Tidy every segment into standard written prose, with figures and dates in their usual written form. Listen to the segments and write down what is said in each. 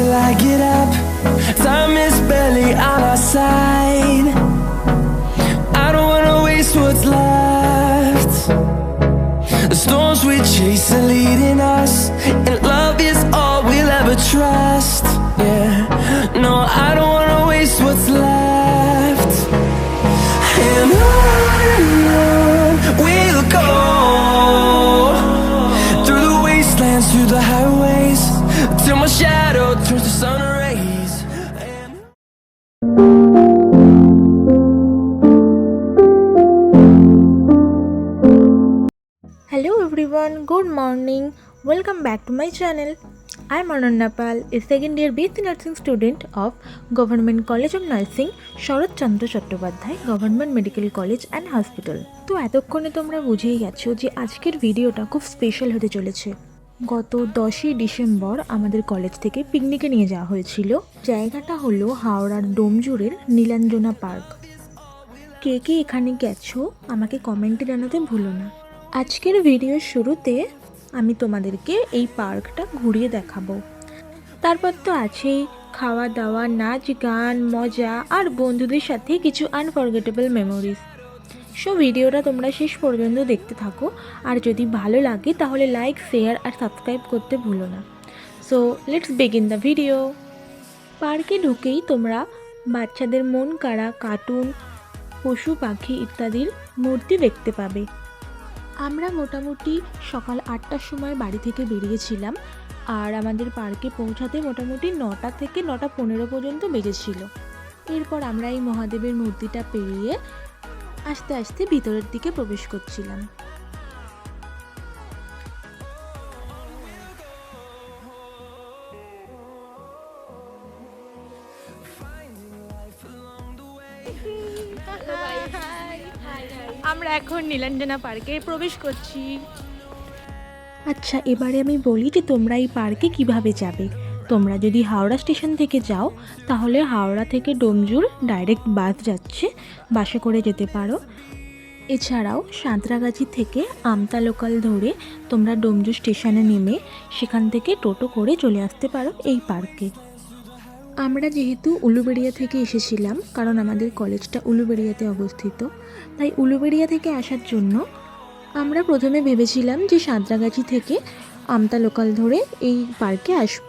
till I get up. Time is barely on our side. I don't wanna waste what's left. The storms we chase are leading us, and love is all we'll ever trust. Yeah, no, I don't wanna waste what's left. And on we'll go, through the wastelands, through the highways, till my shadow turns to sun rays. Hello everyone, good morning. Welcome back to my channel. I am Ananya Pal, a second year BSc Nursing student of Government College of Nursing, Sharat Chandra Chattopadhyay, Government Medical College and Hospital. তো এতক্ষণে তোমরা বুঝেই গেছো যে আজকের ভিডিওটা খুব special হতে চলেছে। গত 10ই ডিসেম্বর আমাদের কলেজ থেকে পিকনিকে নিয়ে যাওয়া হয়েছিল। জায়গাটা হলো হাওড়ার ডোমজুড়ের নীলাঞ্জনা পার্ক। কে কে এখানে গেছো আমাকে কমেন্টে জানাতে ভুলো না। আজকের ভিডিওর শুরুতে আমি তোমাদেরকে এই পার্কটা ঘুরিয়ে দেখাবো। তারপর তো আছেই খাওয়া দাওয়া, নাচ গান, মজা আর বন্ধুদের সাথে কিছু আনফরগেটেবল মেমোরিজ। সো ভিডিওটা তোমরা শেষ পর্যন্ত দেখতে থাকো, আর যদি ভালো লাগে তাহলে লাইক, শেয়ার আর সাবস্ক্রাইব করতে ভুলো না। So let's begin the video. পার্কে ঢুকেই তোমরা বাচ্চাদের মন কাড়া কার্টুন, পশু পাখি ইত্যাদির মূর্তি দেখতে পাবে। আমরা মোটামুটি সকাল 8টার সময় বাড়ি থেকে বেরিয়েছিলাম, আর আমাদের পার্কে পৌঁছাতে মোটামুটি 9টা থেকে 9টা 15 পর্যন্ত বেজেছিল। এরপর আমরা এই মহাদেবের মূর্তিটা পেরিয়ে আস্তে আস্তে ভিতরের দিকে প্রবেশ করছিলাম। আমরা এখন নীলাঞ্জনা পার্কে প্রবেশ করছি। আচ্ছা, এবারে আমি বলি যে তোমরা এই পার্কে কিভাবে যাবে। তোমরা যদি হাওড়া স্টেশন থেকে যাও তাহলে হাওড়া থেকে ডোমজুড় ডাইরেক্ট বাস যাচ্ছে, বাসে করে যেতে পারো। এছাড়াও সাঁতরাগাছি থেকে আমতা লোকাল ধরে তোমরা ডোমজুড় স্টেশনে নেমে সেখান থেকে টোটো করে চলে আসতে পারো এই পার্কে। আমরা যেহেতু উলুবেড়িয়া থেকে এসেছিলাম, কারণ আমাদের কলেজটা উলুবেড়িয়াতে অবস্থিত, তাই উলুবেড়িয়া থেকে আসার জন্য আমরা প্রথমে ভেবেছিলাম যে সাঁতরাগাছি থেকে আমতা লোকাল ধরে এই পার্কে আসব,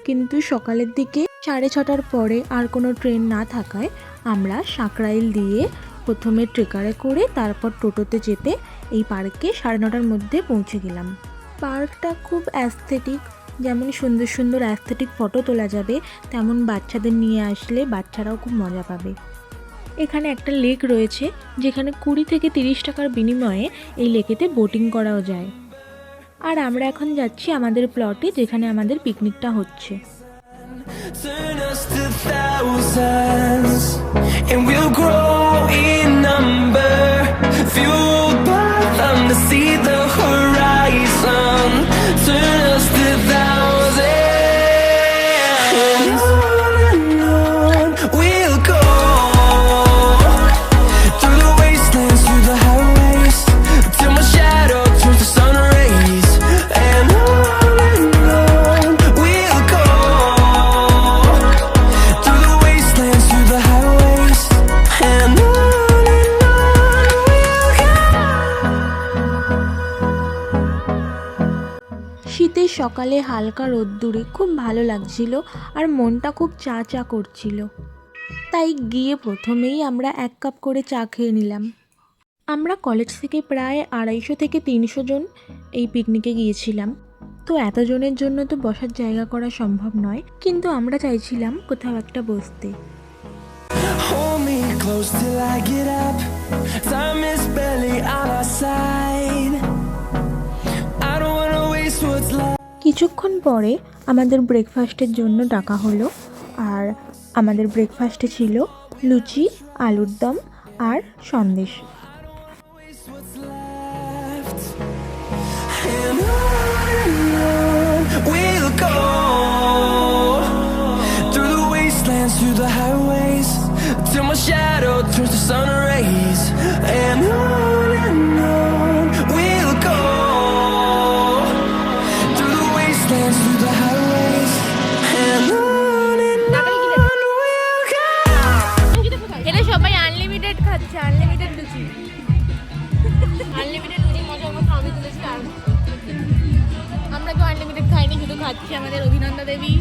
কিন্তু সকালের দিকে 6:30টার পরে আর কোনো ট্রেন না থাকায় আমরা সাঁকরাইল দিয়ে প্রথমে ট্রেকারে করে তারপর টোটোতে চেপে এই পার্কে 9:30টার মধ্যে পৌঁছে গেলাম। পার্কটা খুব অ্যাস্থেটিক, যেমন সুন্দর সুন্দর অ্যাস্থেটিক ফটো তোলা যাবে, তেমন বাচ্চাদের নিয়ে আসলে বাচ্চারাও খুব মজা পাবে। এখানে একটা লেক রয়েছে যেখানে 20 থেকে 30 টাকার বিনিময়ে এই লেকেতে বোটিং করাও যায়। আর আমরা এখন যাচ্ছি আমাদের প্লটে, যেখানে আমাদের পিকনিকটা হচ্ছে। Turn us to thousands, and we'll grow in number, fueled by them to see the horizon. Turn us to thousands, and on we'll go, through the wastelands, through the highways, till my shadow turns to sun rays. And on we'll go, through the wastelands, through the highways, and on শীতের সকালে হালকা রোদ্দুরে খুব ভালো লাগছিল, আর মনটা খুব চা চা করছিল। তাই গিয়ে প্রথমেই আমরা 1 কাপ করে চা খেয়ে নিলাম। আমরা কলেজ থেকে প্রায় 250 থেকে 300 জন এই পিকনিকে গিয়েছিলাম। তো এতজনের জন্য তো বসার জায়গা করা সম্ভব নয়, কিন্তু আমরা চাইছিলাম কোথাও একটা বসতে। hold me close till I get up. Time is barely on our side. I don't wanna waste what's left. কিছুক্ষণ পরে আমাদের ব্রেকফাস্টের জন্য ডাকা হলো, আর আমাদের ব্রেকফাস্টে ছিল লুচি, আলুর দম আর Sandesh. Waste what's left. And on we'll go, through the wastelands, through the highways, till my shadow turns to sun rays. And on we'll go, through the wastelands, through the highways, and on. খাচ্ছে আমাদের অভিনন্দা দেবী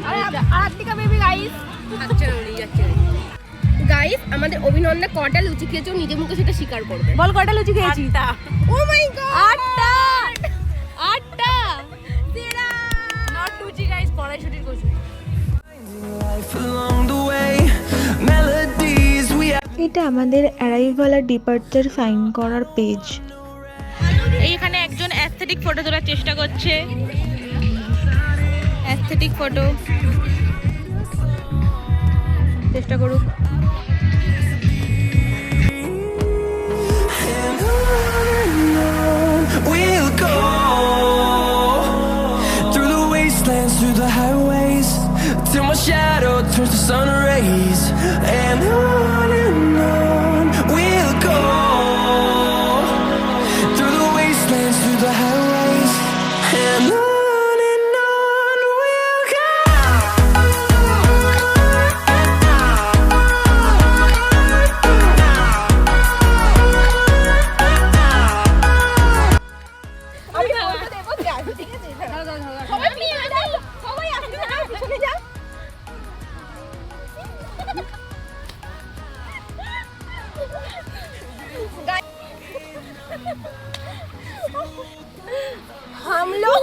আর আর্তিকা baby guys খাচ্ছে উড়িয়ে যাচ্ছে। Guys আমাদের অভিনন্দা কটা লুচি খেয়েছো নিজে মুখে সেটা স্বীকার করবে। বল কটা লুচি খেয়েছি? ও মাই গড আটটা তেরা নট লুচি গাইস, কড়াইশুটির kachori. Life along the way, melodies we এটা আমাদের অ্যারাইভাল আর ডিপার্চার সাইন করার পেজ। এইখানে একজন অ্যাস্থেটিক ফটো তোলার চেষ্টা করছে, অ্যাস্থেটিক ফটো চেষ্টা করুক। we'll go through the wastelands, through the highways, till my shadow turns to sun rays. And on we'll go through the wastelands, through the highways, and on we'll go. আমি বলতে দেব যে আসবে, ঠিক আছে? সবাই পিছনে যাও, সবাই আসবে না, পিছনে যাও। हम लोग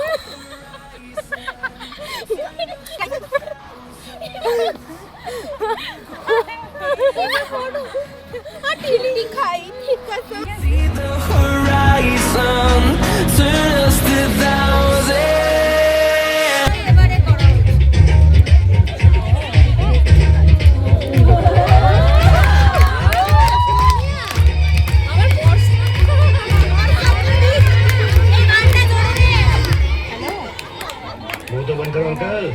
See the horizon, turn us to thousands. मुंह तो बंद करो अंकल।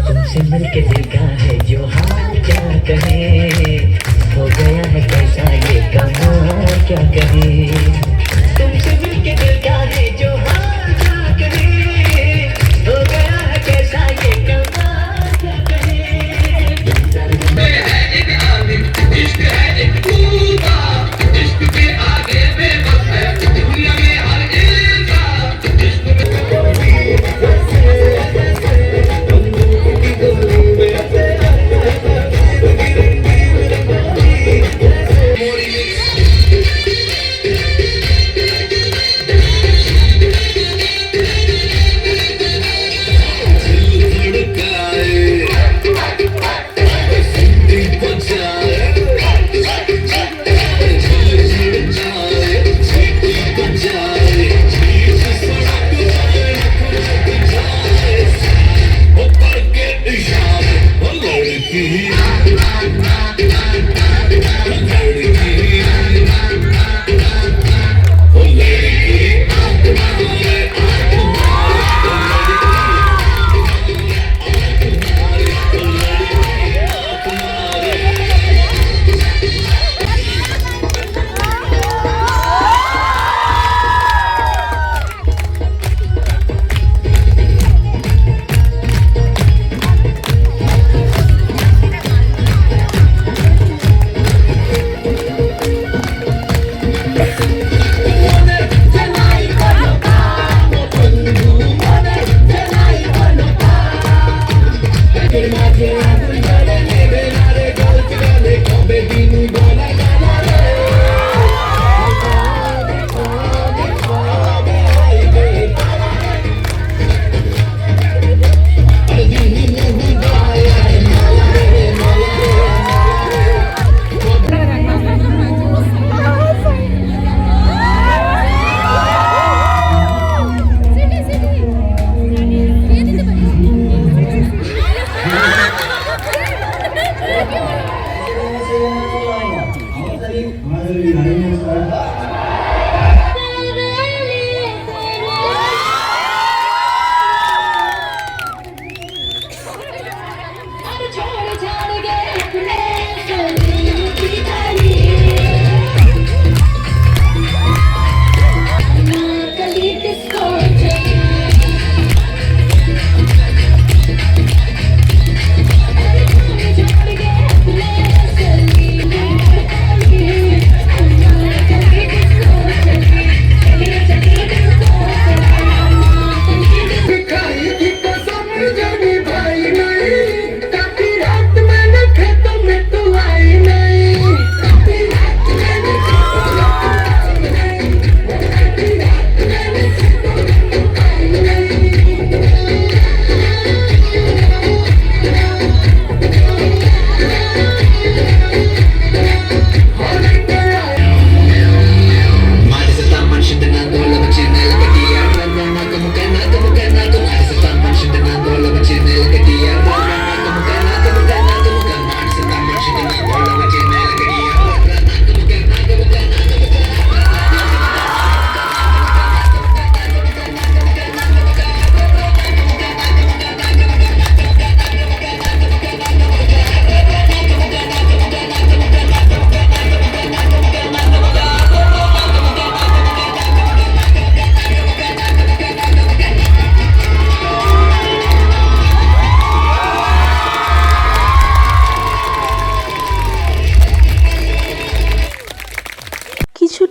तुमसे मिलके दिल का है जो हाल क्या कहे, हो गया है कैसा ये कमाल क्या कहे। तुमसे मिलके दिल का है जो हाल क्या कहे, हो गया है कैसा ये कमाल क्या कहे।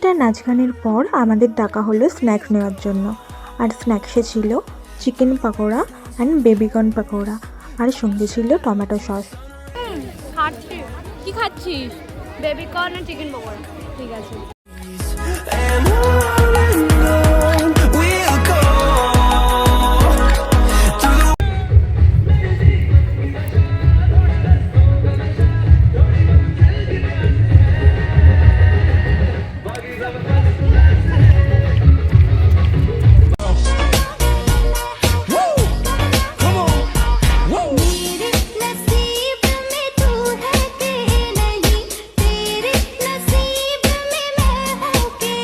কিছুটা নাচ গানের পর আমাদের ডাকা হলো স্ন্যাক্স নেওয়ার জন্য। আর স্ন্যাক্সে ছিল chicken pakora and baby corn pakora, আর সঙ্গে ছিল টমেটো সস। খাচ্ছিস কি খাচ্ছিস? বেবিকর্ন আর চিকেন পকোড়া। ঠিক আছে। And on we'll go through the नसीब में तू है कि नहीं, तेरे नसीब में मैं हूँ कि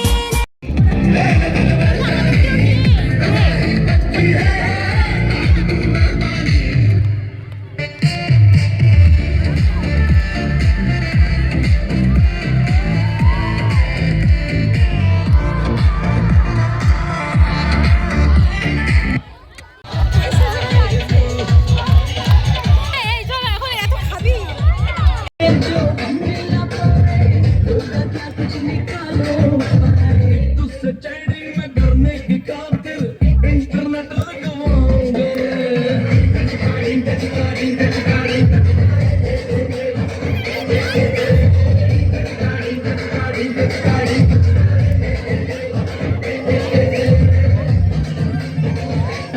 এই চল এখন এত খাবি?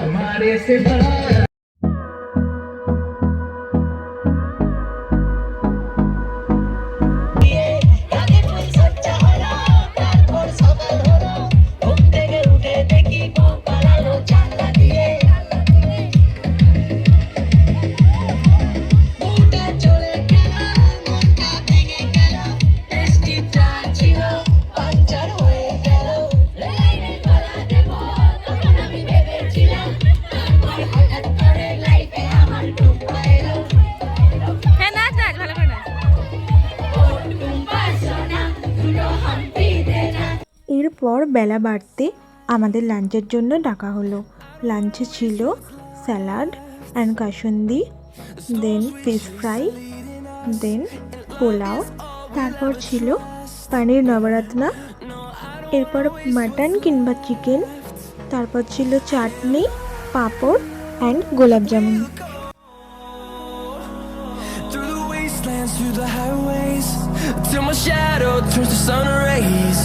हमारे से बड़ा হ্যাঁ নাচ নাচ ভালো করে নাচ। এরপর বেলা বাড়তে আমাদের লাঞ্চের জন্য ডাকা হলো। লাঞ্চে ছিল salad and kasundi, then fish fry, then pulao, তারপর ছিল পানির নবরত্না, এরপর মাটন কিংবা চিকেন, তারপর ছিল চাটনি, পাঁপড় অ্যান্ড গোলাপ jamun. through the wastelands, through the highways, till my shadow turns to sun rays.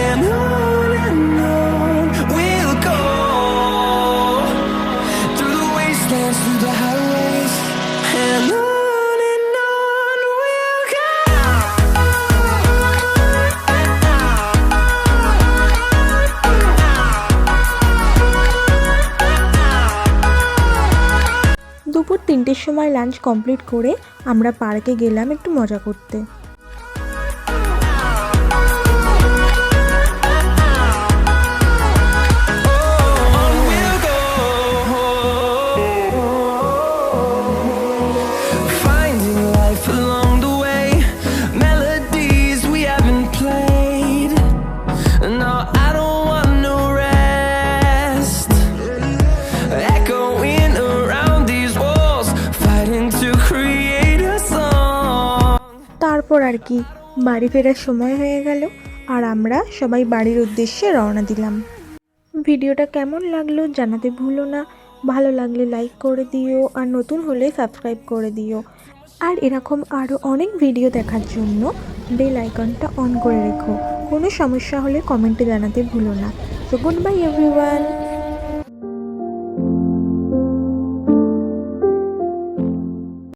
And on we'll go through the wastelands, through the highways, and on we'll go. দুপুর 3টের সময় লাঞ্চ কমপ্লিট করে আমরা পার্কে গেলাম একটু মজা করতে। On we'll go, finding life along the way, melodies we haven't played. No, I don't want no rest, echoing around these walls, fighting to create a song. তারপর আর কি বাড়ি ফেরার সময় হয়ে গেল, আর আমরা সবাই বাড়ির উদ্দেশ্যে রওনা দিলাম। ভিডিওটা কেমন লাগলো জানাতে ভুলো না, ভালো লাগলে লাইক করে দিও, আর নতুন হলে সাবস্ক্রাইব করে দিও। আর এরকম আরও অনেক ভিডিও দেখার জন্য বেল আইকনটা অন করে রেখো। কোনো সমস্যা হলে কমেন্টে জানাতে ভুলো না। So good bye everyone.